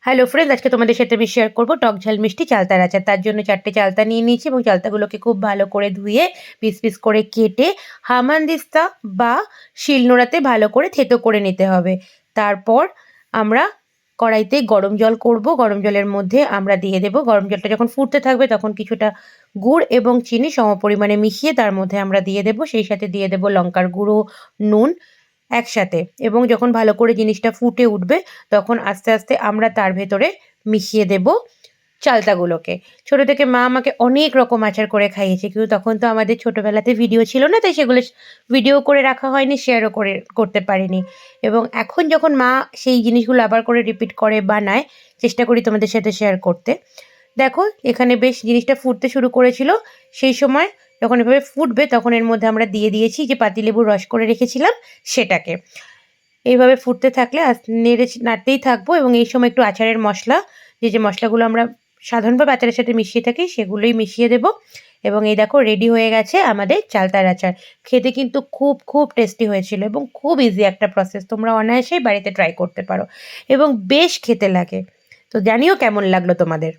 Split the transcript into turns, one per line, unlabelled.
Hello friends, আজকে তোমাদের সাথে আমি শেয়ার করবো টক ঝাল মিষ্টি চালতার আচার। তার জন্য 4টে চালতা নিয়ে নিয়েছি এবং চালতাগুলোকে খুব ভালো করে ধুয়ে পিস পিস করে কেটে হামানদিস্তা বা শিলনোড়াতে ভালো করে থেতো করে নিতে হবে। তারপর আমরা কড়াইতে গরম জল করব। গরম জলের মধ্যে আমরা দিয়ে দেবো, গরম জলটা যখন ফুটতে থাকবে তখন কিছুটা গুড় এবং চিনি সমপরিমাণে মিশিয়ে তার মধ্যে আমরা দিয়ে দেবো। সেই সাথে দিয়ে দেবো লঙ্কার গুঁড়ো, নুন একসাথে। এবং যখন ভালো করে জিনিসটা ফুটে উঠবে তখন আস্তে আস্তে আমরা তার ভেতরে মিশিয়ে দেব চালতাগুলোকে। ছোট থেকে মা আমাকে অনেক রকম আচার করে খাইয়েছে, কিন্তু তখন তো আমাদের ছোটবেলাতে ভিডিও ছিল না, তাই সেগুলো ভিডিও করে রাখা হয়নি, শেয়ারও করতে পারিনি। এবং এখন যখন মা সেই জিনিসগুলো আবার করে রিপিট করে বানায়, চেষ্টা করি তোমাদের সাথে শেয়ার করতে। দেখো এখানে বেশ জিনিসটা ফুটতে শুরু করেছিল। সেই সময় যখন এভাবে ফুটবে তখন এর মধ্যে আমরা দিয়ে দিয়েছি যে পাতিলেবুর রস করে রেখেছিলাম সেটাকে। এইভাবে ফুটতে থাকলে নাড়তেই থাকবো এবং এই সময় একটু আচারের মশলা, যে মশলাগুলো আমরা সাধারণভাবে আচারের সাথে মিশিয়ে থাকি সেগুলোই মিশিয়ে দেব। এবং এই দেখো রেডি হয়ে গেছে আমাদের চালতার আচার। খেতে কিন্তু খুব খুব টেস্টি হয়েছিল এবং খুব ইজি একটা প্রসেস, তোমরা অনায়াসেই বাড়িতে ট্রাই করতে পারো এবং বেশ খেতে লাগে। তো জানিও কেমন লাগলো তোমাদের।